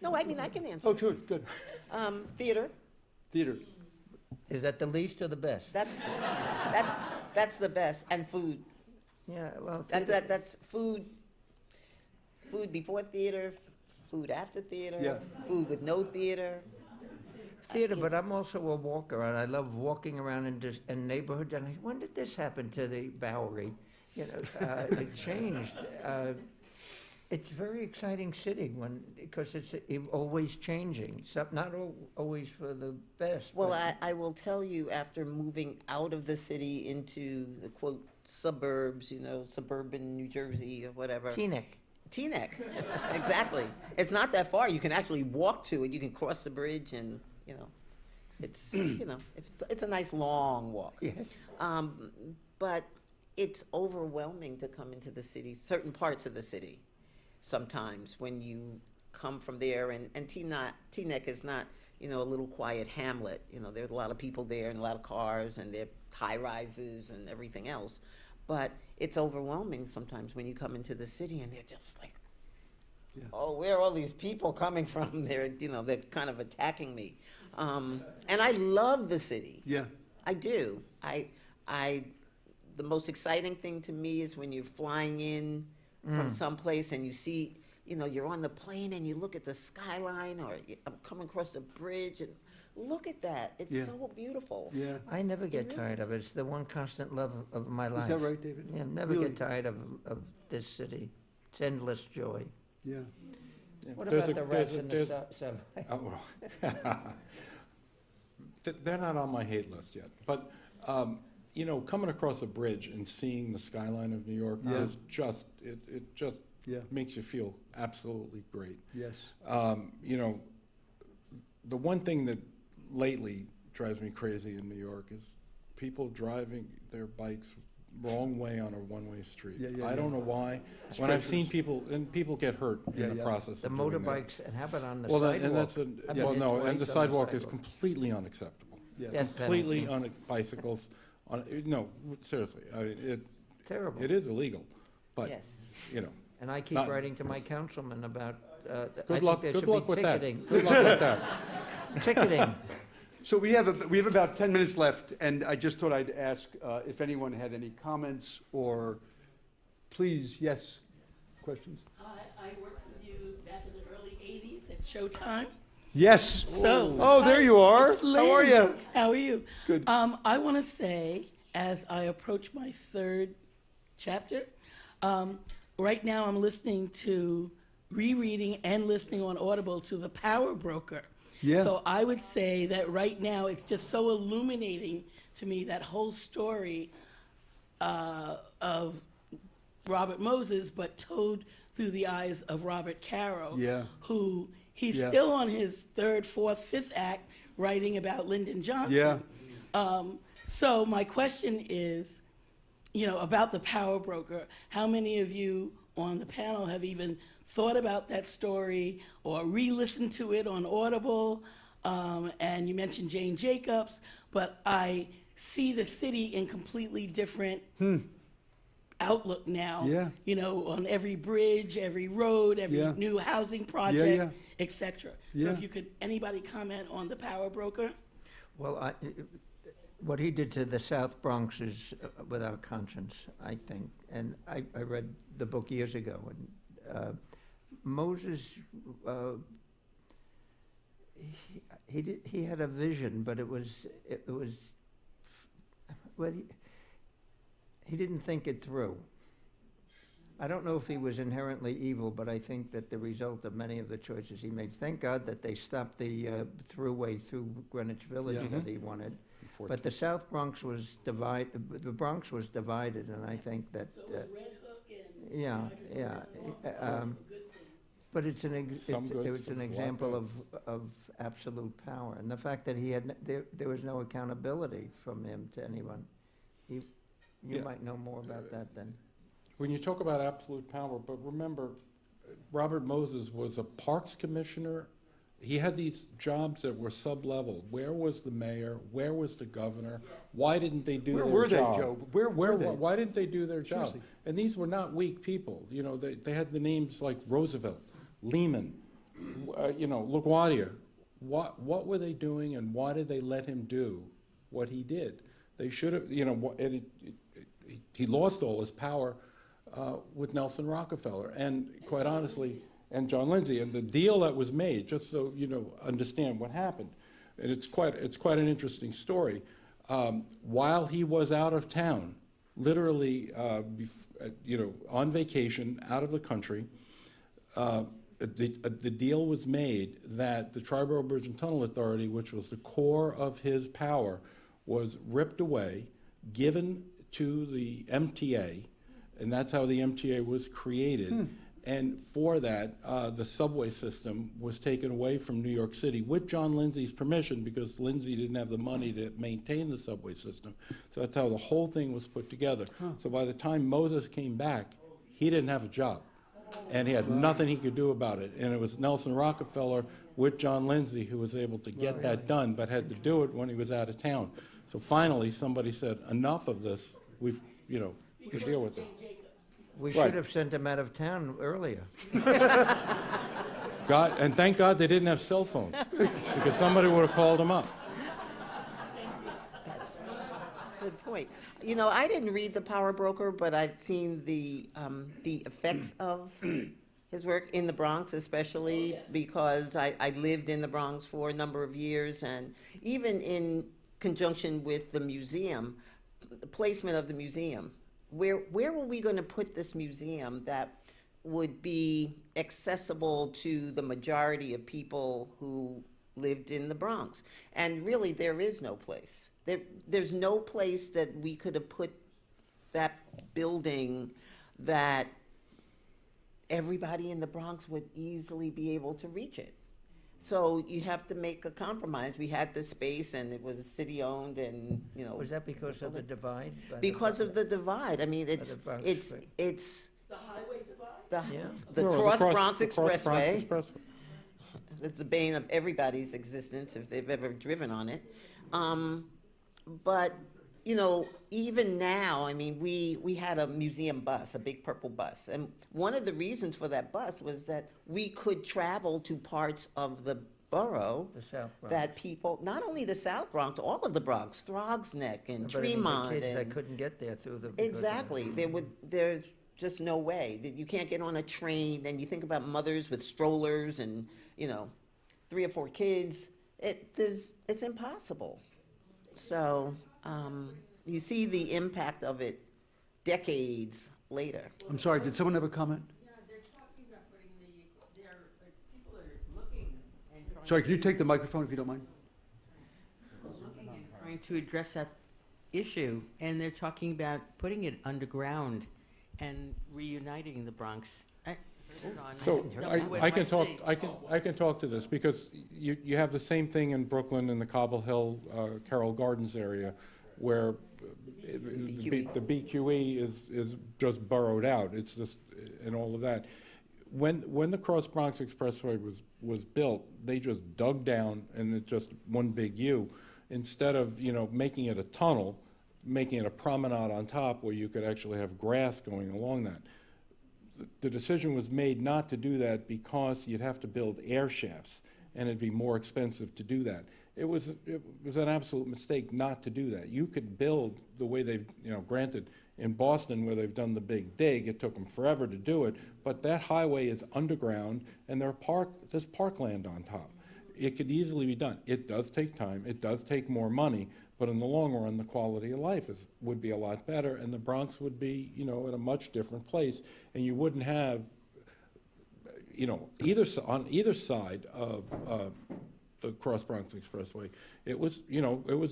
No, I mean, I can answer. Oh, good, good. Theater. Theater. Is that the least or the best? That's the best. And food. Yeah, well, theater, That's food before theater, food after theater, Yeah. food with no theater. but I'm also a walker, and I love walking around in neighborhoods. And when did this happen to the Bowery? You know, it changed. It's a very exciting city because it's always changing. So not always for the best. Well, but I will tell you, after moving out of the city into the quote suburbs, suburban New Jersey or whatever. Teaneck. Teaneck, exactly. It's not that far. You can actually walk to it. You can cross the bridge, and it's it's a nice long walk. Yeah. But it's overwhelming to come into the city, certain parts of the city. Sometimes when you come from there, and Teaneck is not, a little quiet hamlet. There's a lot of people there and a lot of cars, and there are high rises and everything else. But it's overwhelming sometimes when you come into the city and they're just like, oh, where are all these people coming from? They're kind of attacking me. And I love the city. Yeah. I do. The most exciting thing to me is when you're flying in from someplace and you see, you're on the plane and you look at the skyline, or I'm coming across the bridge and look at that. It's so beautiful. Yeah. I never get tired of it. It's the one constant love of my life. Is that right, David? Yeah, never Really? get tired of this city. It's endless joy. Yeah. Yeah. What There's about the rats in the there's- subway? Oh, well. They're not on my hate list yet, but, coming across a bridge and seeing the skyline of New York Yeah. is just, it just Yeah. makes you feel absolutely great. Yes. The one thing that lately drives me crazy in New York is people driving their bikes wrong way on a one-way street. Yeah, yeah, I yeah. don't know why. When I've seen people, and people get hurt Yeah, in the yeah. process The of doing that. motorbikes, and how about on the Well, sidewalk? and that's, I've well, been no, twice and the on sidewalk is completely unacceptable. Yeah. Death Completely penalty. on bicycles, no, seriously, I mean, Terrible. it is illegal, but, Yes. And I keep Not- writing to my councilman about, I good think luck, there good should be luck with that. ticketing. Good luck with that. Ticketing. So we have about 10 minutes left, and I just thought I'd ask if anyone had any comments or, please, yes, questions? I worked with you back in the early 80s at Showtime. Yes. So, Oh, there you are. It's How are Lynn. you? How are you? Good. I want to say, as I approach my third chapter, right now I'm listening to, rereading and listening on Audible to The Power Broker. Yeah. So I would say that right now it's just so illuminating to me, that whole story of Robert Moses, but told through the eyes of Robert Caro, Yeah. who he's Yeah. still on his third, fourth, fifth act writing about Lyndon Johnson. Yeah. So my question is, about The Power Broker, how many of you on the panel have even thought about that story or re-listened to it on Audible? And you mentioned Jane Jacobs, but I see the city in completely different outlook now. Yeah. On every bridge, every road, every Yeah. new housing project, yeah. etc. So Yeah. if you could, anybody comment on The Power Broker? Well, what he did to the South Bronx is without conscience, I think. And I read the book years ago, and Moses, he had a vision, but it was well, he didn't think it through. I don't know if he was inherently evil, but I think that the result of many of the choices he made. Thank God that they stopped the throughway through Greenwich Village Yeah. that he wanted. But the South Bronx was divided. The Bronx was divided, and I think that. So it was Red Hook and. Yeah, yeah. But it's Some good, it was some an not example good. of absolute power, and the fact that he had there was no accountability from him to anyone. You Yeah. might know more about that than. When you talk about absolute power, but remember, Robert Moses was a parks commissioner. He had these jobs that were sub-level. Where was the mayor? Where was the governor? Why didn't they do Where their were they, job? Joe? Where were they? Why didn't they do their job? Seriously. And these were not weak people. They had the names like Roosevelt, Lehman, LaGuardia. What were they doing, and why did they let him do what he did? They should have, he lost all his power with Nelson Rockefeller, and quite honestly, and John Lindsay. And the deal that was made, just so you know, understand what happened, and it's quite an interesting story. While he was out of town, literally, on vacation, out of the country, the deal was made that the Triborough Bridge and Tunnel Authority, which was the core of his power, was ripped away, given to the MTA, and that's how the MTA was created. And for that, the subway system was taken away from New York City with John Lindsay's permission, because Lindsay didn't have the money to maintain the subway system. So that's how the whole thing was put together. So by the time Moses came back, he didn't have a job, and he had nothing he could do about it. And it was Nelson Rockefeller with John Lindsay who was able to get that done, but had to do it when he was out of town. So finally, somebody said, enough of this. We've, to deal with it. We Right. should have sent him out of town earlier. And thank God they didn't have cell phones, because somebody would have called him up. That's a good point. I didn't read The Power Broker, but I've seen the effects of his work in the Bronx, especially because I lived in the Bronx for a number of years, and even in conjunction with the museum, the placement of the museum. Where were we going to put this museum that would be accessible to the majority of people who lived in the Bronx? And really, there is no place. There's no place that we could have put that building that everybody in the Bronx would easily be able to reach it. So you have to make a compromise. We had the space, and it was city-owned, and, Was that because of the divide? because of the divide. I mean, the it's Bronx it's Street. it's The highway divide? the Yeah. the No, Cross Bronx Cross Bronx Expressway. Expressway. It's the bane of everybody's existence if they've ever driven on it. But even now, I mean, we had a museum bus, a big purple bus, and one of the reasons for that bus was that we could travel to parts of the borough The South Bronx. that people, not only the South Bronx, all of the Bronx, Throgs Neck and But I mean, Tremont, the kids that and couldn't get there through the... because of exactly, the- there's just no way that you can't get on a train. And you think about mothers with strollers and 3 or 4 kids. It's impossible. So you see the impact of it decades later. I'm sorry, did someone have a comment? Yeah, they're talking about putting people are looking and trying. Sorry, can you take the microphone if you don't mind? Looking and trying to address that issue, and they're talking about putting it underground and reuniting the Bronx. I heard it on So I can talk. WNYC. I can talk to this, because you have the same thing in Brooklyn in the Cobble Hill, Carroll Gardens area, where the BQE is just burrowed out. It's just, and all of that. When the Cross Bronx Expressway was built, they just dug down, and it's just one big U, instead of making it a tunnel, making it a promenade on top where you could actually have grass going along that. The decision was made not to do that because you'd have to build air shafts, and it'd be more expensive to do that. It was an absolute mistake not to do that. You could build the way they've, granted, in Boston where they've done the big dig, it took them forever to do it, but that highway is underground, and there's parkland on top. It could easily be done. It does take time, it does take more money, but in the long run, the quality of life would be a lot better, and the Bronx would be, in a much different place, and you wouldn't have, on either side of the Cross Bronx Expressway, it was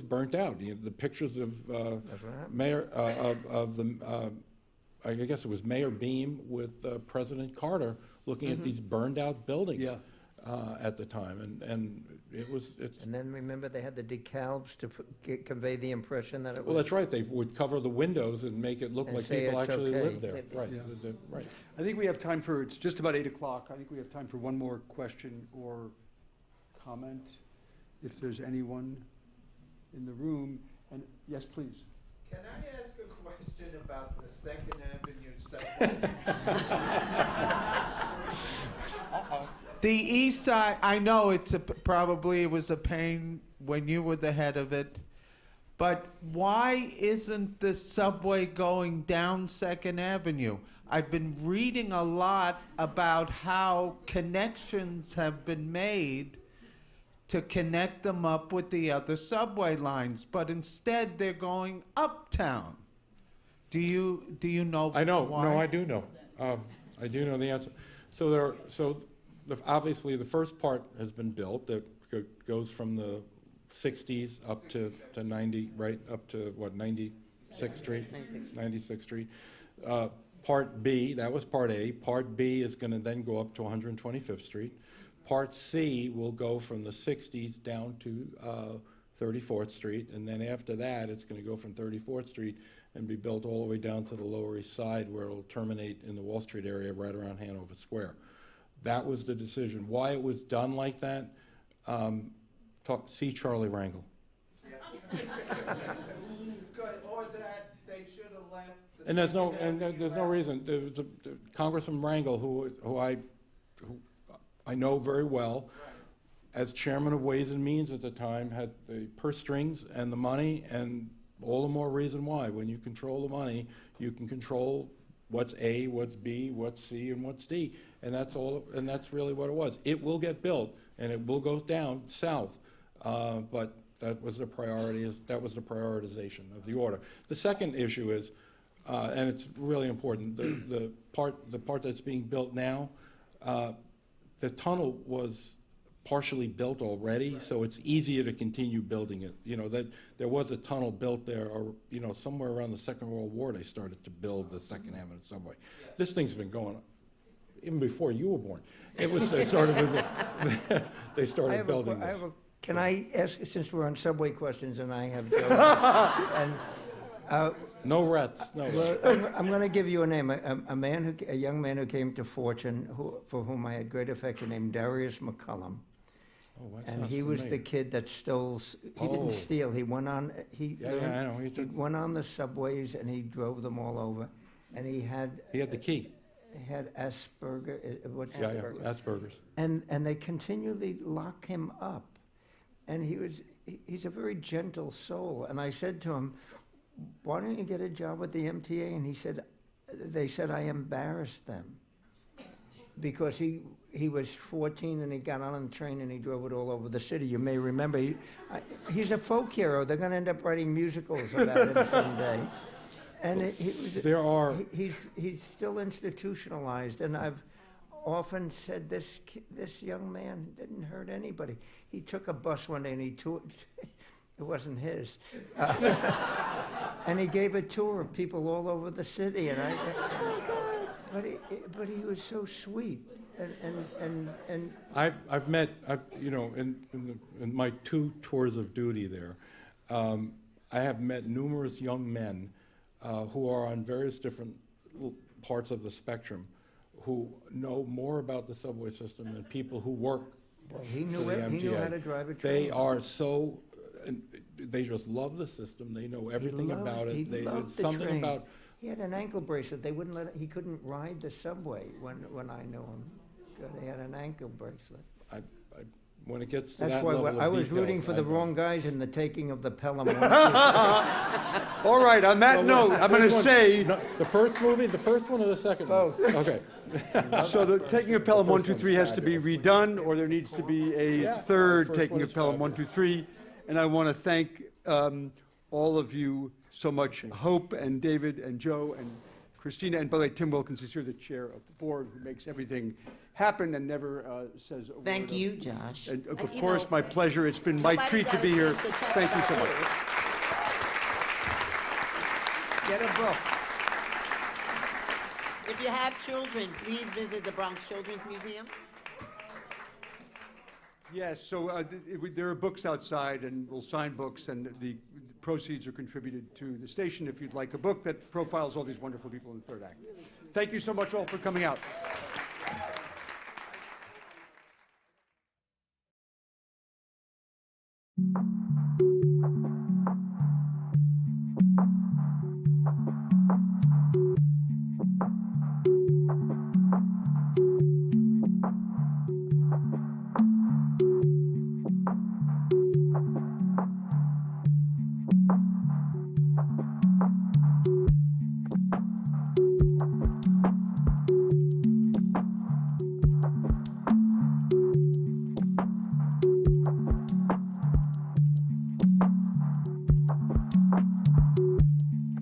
burnt out. The pictures of Mayor I guess it was Mayor Beam with President Carter looking at these burned out buildings at the time, and it's. And then remember, they had the decals to convey the impression that it was... Well, that's right. They would cover the windows and make it look And like say people it's actually okay. lived there. Right. Yeah. Right. I think we have time for, it's just about 8 o'clock. I think we have time for one more question or comment, if there's anyone in the room. And yes, please. Can I ask a question about the Second Avenue subway? The east side, I know probably it was a pain when you were the head of it, But why isn't the subway going down 2nd Avenue? I've been reading a lot about how connections have been made to connect them up with the other subway lines, but instead they're going uptown. Do you know? I know. why? No, I do know. I do know the answer. Obviously the first part has been built. That goes from the 60s up to 90, right up to what, 96th Street? 96th Street. Part B, that was Part A. Part B is going to then go up to 125th Street. Part C will go from the 60s down to 34th Street, and then after that, it's going to go from 34th Street and be built all the way down to the Lower East Side, where it'll terminate in the Wall Street area right around Hanover Square. That was the decision. Why it was done like that, see Charlie Rangel. Good, or that they should have left. And there's no reason. There was Congressman Rangel, who I know very well, as chairman of Ways and Means at the time, had the purse strings and the money, and all the more reason why. When you control the money, you can control what's A, what's B, what's C, and what's D, and that's all. And that's really what it was. It will get built, and it will go down south, but that was the priority. That was the prioritization of the order. The second issue is, and it's really important, the part that's being built now, the tunnel was partially built already, so it's easier to continue building it. You know, that there was a tunnel built there, or, you know, somewhere around the Second World War they started to build the 2nd Avenue subway. This thing's been going on even before you were born. It was they started building this. Can I ask, since we're on subway questions and I have Joe, and no rats. No. Well, I'm going to give you a name. A young man who came to Fortune, for whom I had great affection, named Darius McCullum. Oh, and he was the kid that stole. He didn't steal. He went on. He went on the subways and he drove them all over. And he had the key. He had Asperger. What's Asperger's? Asperger's. And they continually lock him up. And he's a very gentle soul. And I said to him, "Why don't you get a job with the MTA?" And he said, "They said I embarrassed them." Because he was 14 and he got on a train and he drove it all over the city. You may remember, he's a folk hero. They're going to end up writing musicals about him someday. And he's still institutionalized. And I've often said this young man didn't hurt anybody. He took a bus one day and he toured. It wasn't his. And he gave a tour of people all over the city. And but he was so sweet. And I've met, you know, in my 2 tours of duty there, I have met numerous young men who are on various different parts of the spectrum who know more about the subway system than people who work for the MTA. He knew how to drive a train. They are so, and they just love the system. They know everything about it. It's something train. about. He had an ankle bracelet. They wouldn't let him. He couldn't ride the subway when I knew him. He had an ankle bracelet. When it gets to That's that why level I of was detail, rooting for the wrong guys in the taking of the Pelham. All right, on that note, I'm going to say... No, the first movie, the first one or the second one? Both. Okay. So the taking of Pelham 1, 2, 3 has to be redone, or there needs to be a third taking of Pelham 1, 2, 3. And I want to thank all of you so much, Hope and David and Joe and Christina. And by the way, Tim Wilkins is here, the chair of the board, who makes everything happen and never says a word. Thank you, Josh. And of course, my pleasure. It's been my treat to be here. Thank you so much. Get a book. If you have children, please visit the Bronx Children's Museum. Yes, so there are books outside, and we'll sign books, and the proceeds are contributed to the station if you'd like a book that profiles all these wonderful people in the third act. Thank you so much all for coming out.